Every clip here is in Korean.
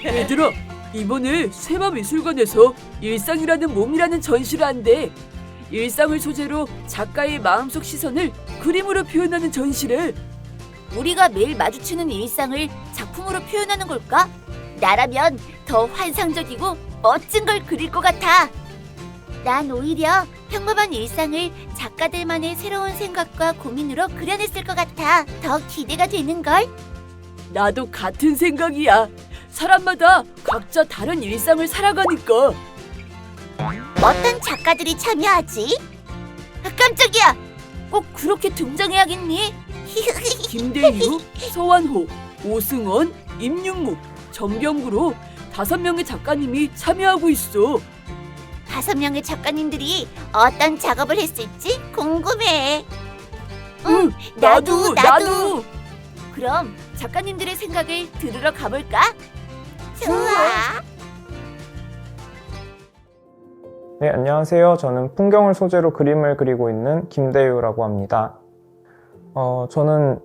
얘들아, 이번에 세마미술관에서 일상이라는 몸이라는 전시를 한대. 일상을 소재로 작가의 마음속 시선을 그림으로 표현하는 전시래. 우리가 매일 마주치는 일상을 작품으로 표현하는 걸까? 나라면 더 환상적이고 멋진 걸 그릴 것 같아. 난 오히려 평범한 일상을 작가들만의 새로운 생각과 고민으로 그려냈을 것 같아. 더 기대가 되는걸? 나도 같은 생각이야. 사람마다 각자 다른 일상을 살아가니까. 어떤 작가들이 참여하지? 아, 깜짝이야! 꼭 그렇게 등장해야겠니? 김대유, 서완호, 오승원, 임윤묵, 정병구로 5명의 작가님이 참여하고 있어. 5명의 작가님들이 어떤 작업을 했을지 궁금해. 응, 나도. 그럼 작가님들의 생각을 들으러 가볼까? 좋아. 네, 안녕하세요. 저는 풍경을 소재로 그림을 그리고 있는 김대유라고 합니다. 저는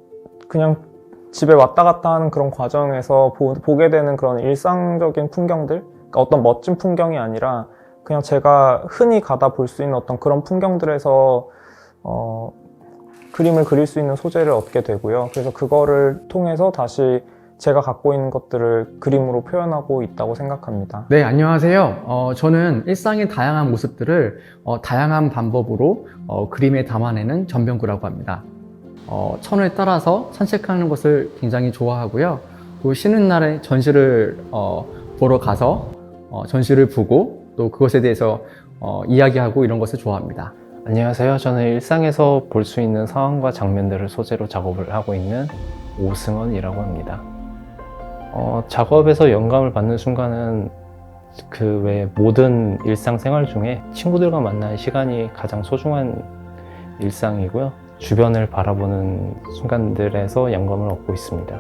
그냥 집에 왔다 갔다 하는 그런 과정에서 보게 되는 그런 일상적인 풍경들, 그러니까 어떤 멋진 풍경이 아니라 그냥 제가 흔히 가다 볼 수 있는 어떤 그런 풍경들에서 그림을 그릴 수 있는 소재를 얻게 되고요. 그래서 그거를 통해서 다시 제가 갖고 있는 것들을 그림으로 표현하고 있다고 생각합니다. 네, 안녕하세요. 저는 일상의 다양한 모습들을 다양한 방법으로 그림에 담아내는 전병구라고 합니다. 천을 따라서 산책하는 것을 굉장히 좋아하고요. 또 쉬는 날에 전시를 보러 가서 전시를 보고 또 그것에 대해서 이야기하고 이런 것을 좋아합니다. 안녕하세요. 저는 일상에서 볼 수 있는 상황과 장면들을 소재로 작업을 하고 있는 오승원이라고 합니다. 작업에서 영감을 받는 순간은 그 외 모든 일상생활 중에 친구들과 만나는 시간이 가장 소중한 일상이고요. 주변을 바라보는 순간들에서 영감을 얻고 있습니다.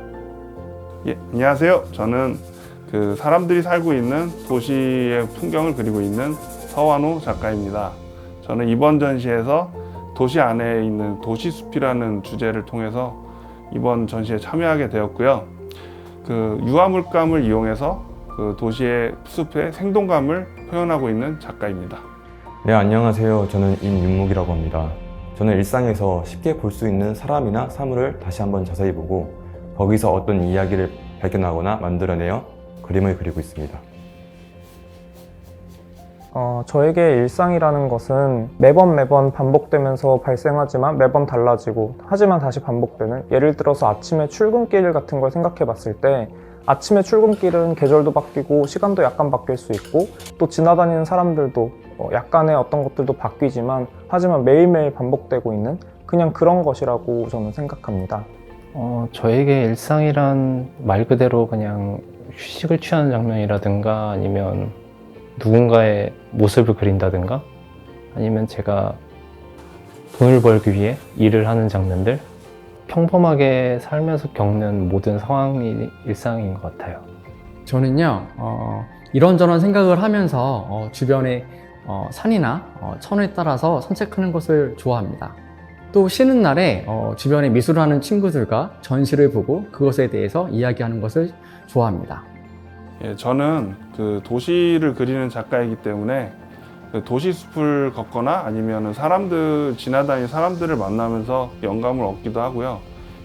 예, 안녕하세요. 저는 그 사람들이 살고 있는 도시의 풍경을 그리고 있는 서완호 작가입니다. 저는 이번 전시에서 도시 안에 있는 도시숲이라는 주제를 통해서 이번 전시에 참여하게 되었고요. 그 유화물감을 이용해서 그 도시의 숲의 생동감을 표현하고 있는 작가입니다. 네, 안녕하세요. 저는 임윤묵이라고 합니다. 저는 일상에서 쉽게 볼 수 있는 사람이나 사물을 다시 한번 자세히 보고 거기서 어떤 이야기를 발견하거나 만들어내어 그림을 그리고 있습니다. 저에게 일상이라는 것은 매번 반복되면서 발생하지만 매번 달라지고 하지만 다시 반복되는, 예를 들어서 아침에 출근길 같은 걸 생각해 봤을 때 아침에 출근길은 계절도 바뀌고 시간도 약간 바뀔 수 있고 또 지나다니는 사람들도 약간의 어떤 것들도 바뀌지만 하지만 매일매일 반복되고 있는 그냥 그런 것이라고 저는 생각합니다. 저에게 일상이란 말 그대로 그냥 휴식을 취하는 장면이라든가 아니면 누군가의 모습을 그린다든가 아니면 제가 돈을 벌기 위해 일을 하는 장면들, 평범하게 살면서 겪는 모든 상황이 일상인 것 같아요. 저는요, 이런저런 생각을 하면서 주변의 산이나 천을 따라서 산책하는 것을 좋아합니다. 또 쉬는 날에 주변에 미술을 하는 친구들과 전시를 보고 그것에 대해서 이야기하는 것을 좋아합니다. 예, 저는 그 도시를 그리는 작가이기 때문에 그 도시숲을 걷거나 아니면 지나다니는 사람들을 만나면서 영감을 얻기도 하고요.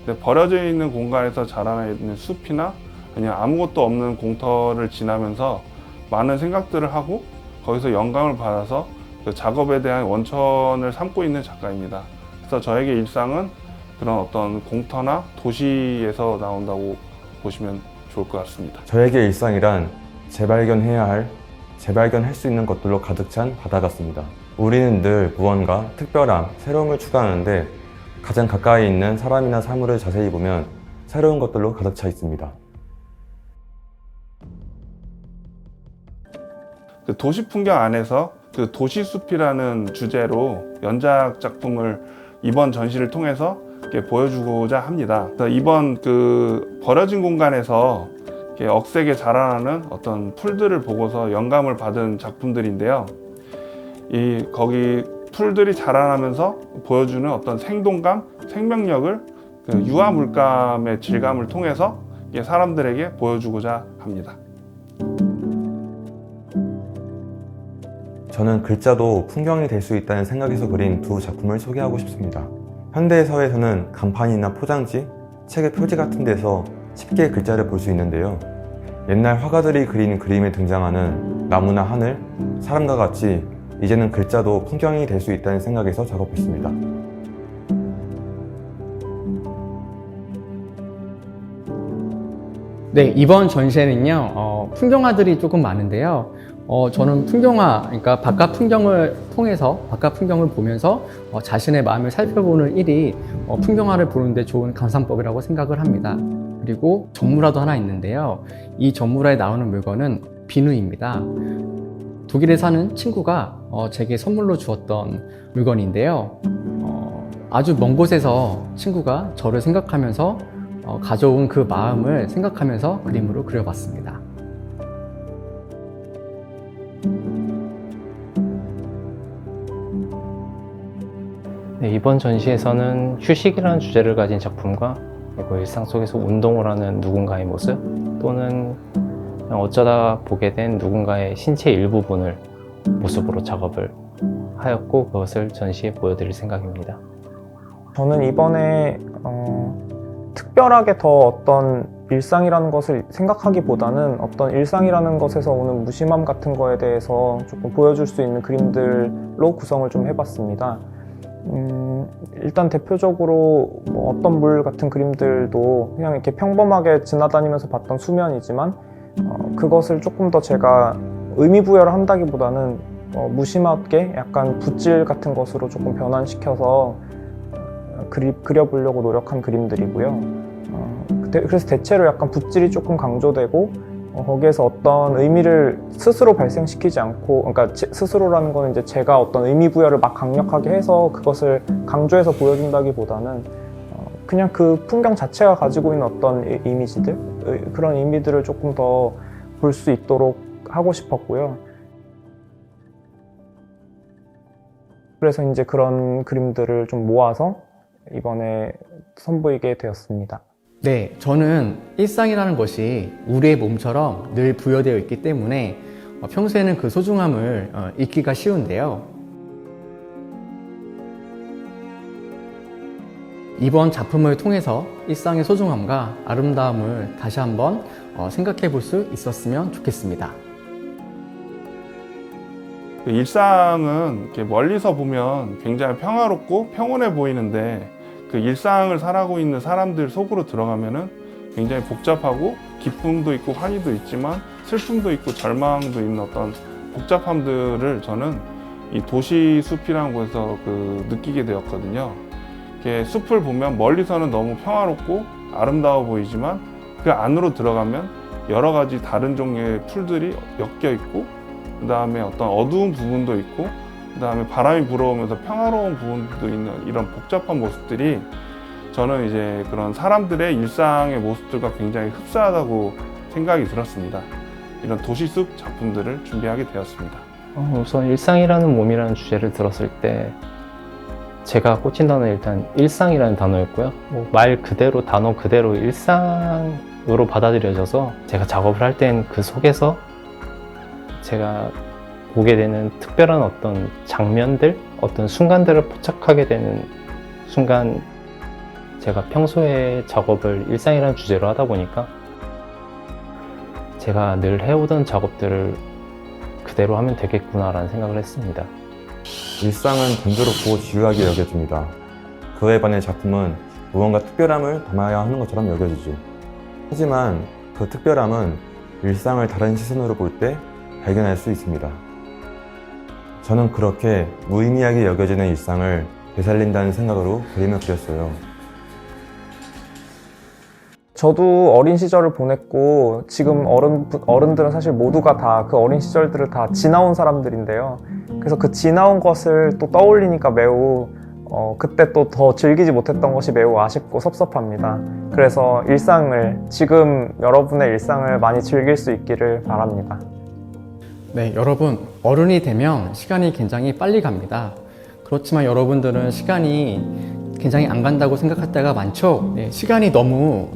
근데 버려져 있는 공간에서 자라나는 숲이나 아니면 아무것도 없는 공터를 지나면서 많은 생각들을 하고 거기서 영감을 받아서 그 작업에 대한 원천을 삼고 있는 작가입니다. 그래서 저에게 일상은 그런 어떤 공터나 도시에서 나온다고 보시면 좋을 것 같습니다. 저에게 일상이란 재발견할 수 있는 것들로 가득 찬 바다 같습니다. 우리는 늘 무언가 특별함, 새로움을 추구하는데 가장 가까이 있는 사람이나 사물을 자세히 보면 새로운 것들로 가득 차 있습니다. 그 도시 풍경 안에서 그 도시숲이라는 주제로 연작 작품을 이번 전시를 통해서 이렇게 보여주고자 합니다. 그래서 이번 그 버려진 공간에서 이렇게 억세게 자라나는 어떤 풀들을 보고서 영감을 받은 작품들인데요. 거기 풀들이 자라나면서 보여주는 어떤 생동감, 생명력을 그 유화 물감의 질감을 통해서 사람들에게 보여주고자 합니다. 저는 글자도 풍경이 될 수 있다는 생각에서 그린 두 작품을 소개하고 싶습니다. 현대 사회에서는 간판이나 포장지, 책의 표지 같은 데서 쉽게 글자를 볼 수 있는데요. 옛날 화가들이 그린 그림에 등장하는 나무나 하늘, 사람과 같이 이제는 글자도 풍경이 될 수 있다는 생각에서 작업했습니다. 네, 이번 전시회는요, 풍경화들이 조금 많은데요. 저는 풍경화, 그러니까 바깥 풍경을 통해서, 바깥 풍경을 보면서 자신의 마음을 살펴보는 일이 풍경화를 보는데 좋은 감상법이라고 생각을 합니다. 그리고 전무라도 하나 있는데요. 이 전무라에 나오는 물건은 비누입니다. 독일에 사는 친구가 제게 선물로 주었던 물건인데요. 아주 먼 곳에서 친구가 저를 생각하면서 가져온 그 마음을 생각하면서 그림으로 그려봤습니다. 네, 이번 전시에서는 휴식이라는 주제를 가진 작품과 그리고 일상 속에서 운동을 하는 누군가의 모습 또는 그냥 어쩌다 보게 된 누군가의 신체 일부분을 모습으로 작업을 하였고 그것을 전시에 보여드릴 생각입니다. 저는 이번에 특별하게 더 어떤 일상이라는 것을 생각하기보다는 어떤 일상이라는 것에서 오는 무심함 같은 거에 대해서 조금 보여줄 수 있는 그림들로 구성을 좀 해봤습니다. 일단 대표적으로 뭐 어떤 물 같은 그림들도 그냥 이렇게 평범하게 지나다니면서 봤던 수면이지만 그것을 조금 더 제가 의미 부여를 한다기보다는 무심하게 약간 붓질 같은 것으로 조금 변환시켜서 그려보려고 노력한 그림들이고요. 그래서 대체로 약간 붓질이 조금 강조되고 거기에서 어떤 의미를 스스로 발생시키지 않고, 그러니까 스스로라는 거는 이제 제가 어떤 의미 부여를 막 강력하게 해서 그것을 강조해서 보여준다기보다는 그냥 그 풍경 자체가 가지고 있는 어떤 이미지들, 그런 의미들을 조금 더 볼 수 있도록 하고 싶었고요. 그래서 이제 그런 그림들을 좀 모아서 이번에 선보이게 되었습니다. 네, 저는 일상이라는 것이 우리의 몸처럼 늘 부여되어 있기 때문에 평소에는 그 소중함을 잊기가 쉬운데요. 이번 작품을 통해서 일상의 소중함과 아름다움을 다시 한번 생각해 볼 수 있었으면 좋겠습니다. 일상은 이렇게 멀리서 보면 굉장히 평화롭고 평온해 보이는데 그 일상을 살아가고 있는 사람들 속으로 들어가면은 굉장히 복잡하고 기쁨도 있고 환희도 있지만 슬픔도 있고 절망도 있는 어떤 복잡함들을 저는 이 도시 숲이라는 곳에서 느끼게 되었거든요. 이렇게 숲을 보면 멀리서는 너무 평화롭고 아름다워 보이지만 그 안으로 들어가면 여러 가지 다른 종류의 풀들이 엮여 있고 그 다음에 어떤 어두운 부분도 있고 그 다음에 바람이 불어오면서 평화로운 부분도 있는 이런 복잡한 모습들이 저는 이제 그런 사람들의 일상의 모습들과 굉장히 흡사하다고 생각이 들었습니다. 이런 도시숲 작품들을 준비하게 되었습니다. 우선 일상이라는 몸이라는 주제를 들었을 때 제가 꽂힌 단어는 일단 일상이라는 단어였고요. 말 그대로 단어 그대로 일상으로 받아들여져서 제가 작업을 할 땐 그 속에서 제가 보게 되는 특별한 어떤 장면들, 어떤 순간들을 포착하게 되는 순간 제가 평소에 작업을 일상이라는 주제로 하다 보니까 제가 늘 해오던 작업들을 그대로 하면 되겠구나라는 생각을 했습니다. 일상은 단조롭고 지루하게 여겨집니다. 그에 반해 작품은 무언가 특별함을 담아야 하는 것처럼 여겨지죠. 하지만 그 특별함은 일상을 다른 시선으로 볼 때 발견할 수 있습니다. 저는 그렇게 무의미하게 여겨지는 일상을 되살린다는 생각으로 그림을 그렸어요. 저도 어린 시절을 보냈고 지금 어른들은 사실 모두가 다 그 어린 시절들을 다 지나온 사람들인데요. 그래서 그 지나온 것을 또 떠올리니까 매우 그때 또 더 즐기지 못했던 것이 매우 아쉽고 섭섭합니다. 그래서 지금 여러분의 일상을 많이 즐길 수 있기를 바랍니다. 네, 여러분, 어른이 되면 시간이 굉장히 빨리 갑니다. 그렇지만 여러분들은 시간이 굉장히 안 간다고 생각할 때가 많죠? 네, 시간이 너무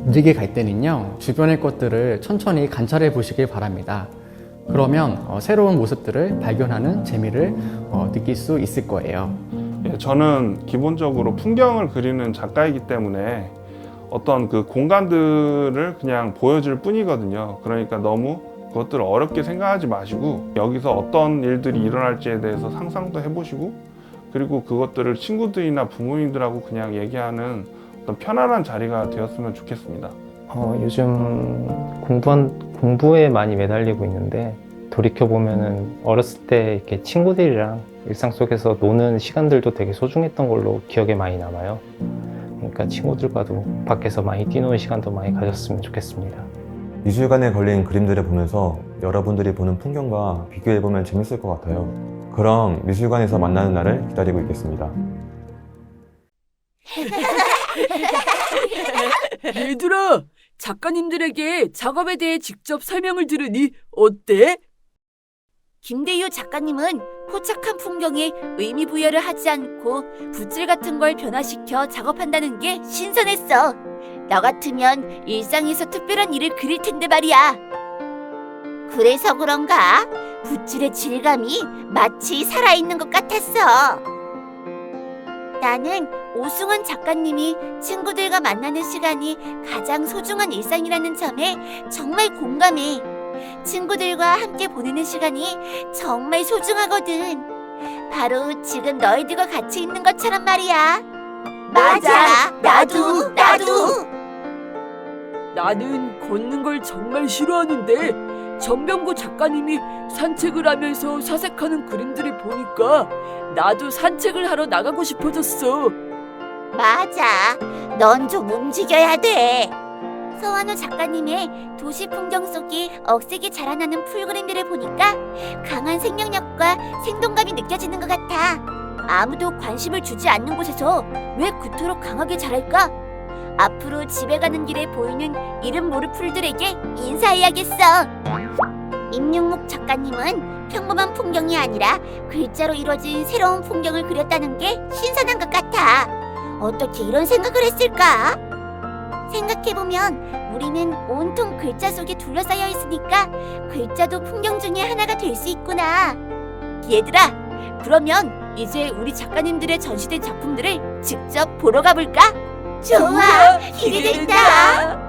느리게 갈 때는요, 주변의 것들을 천천히 관찰해 보시길 바랍니다. 그러면 새로운 모습들을 발견하는 재미를 느낄 수 있을 거예요. 예, 저는 기본적으로 풍경을 그리는 작가이기 때문에 어떤 그 공간들을 그냥 보여줄 뿐이거든요. 그러니까 너무 그것들을 어렵게 생각하지 마시고 여기서 어떤 일들이 일어날지에 대해서 상상도 해보시고 그리고 그것들을 친구들이나 부모님들하고 그냥 얘기하는 어떤 편안한 자리가 되었으면 좋겠습니다. 요즘 공부에 많이 매달리고 있는데 돌이켜보면은 어렸을 때 이렇게 친구들이랑 일상 속에서 노는 시간들도 되게 소중했던 걸로 기억에 많이 남아요. 그러니까 친구들과도 밖에서 많이 뛰노는 시간도 많이 가졌으면 좋겠습니다. 미술관에 걸린 그림들을 보면서 여러분들이 보는 풍경과 비교해보면 재밌을 것 같아요. 그럼 미술관에서 만나는 날을 기다리고 있겠습니다. 얘들아, 작가님들에게 작업에 대해 직접 설명을 들으니 어때? 김대유 작가님은 포착한 풍경에 의미 부여를 하지 않고 붓질 같은 걸 변화시켜 작업한다는 게 신선했어. 너 같으면 일상에서 특별한 일을 그릴 텐데 말이야. 그래서 그런가? 붓질의 질감이 마치 살아있는 것 같았어. 나는 오승원 작가님이 친구들과 만나는 시간이 가장 소중한 일상이라는 점에 정말 공감해. 친구들과 함께 보내는 시간이 정말 소중하거든. 바로 지금 너희들과 같이 있는 것처럼 말이야. 맞아, 나도. 나는 걷는 걸 정말 싫어하는데 전병구 작가님이 산책을 하면서 사색하는 그림들을 보니까 나도 산책을 하러 나가고 싶어졌어. 맞아, 넌 좀 움직여야 돼. 서완호 작가님의 도시 풍경 속에 억세게 자라나는 풀그림들을 보니까 강한 생명력과 생동감이 느껴지는 것 같아. 아무도 관심을 주지 않는 곳에서 왜 그토록 강하게 자랄까? 앞으로 집에 가는 길에 보이는 이름 모를 풀들에게 인사해야겠어. 임윤묵 작가님은 평범한 풍경이 아니라 글자로 이루어진 새로운 풍경을 그렸다는 게 신선한 것 같아. 어떻게 이런 생각을 했을까? 생각해보면 우리는 온통 글자 속에 둘러싸여 있으니까 글자도 풍경 중에 하나가 될 수 있구나. 얘들아, 그러면 이제 우리 작가님들의 전시된 작품들을 직접 보러 가볼까? 좋아, 기대된다.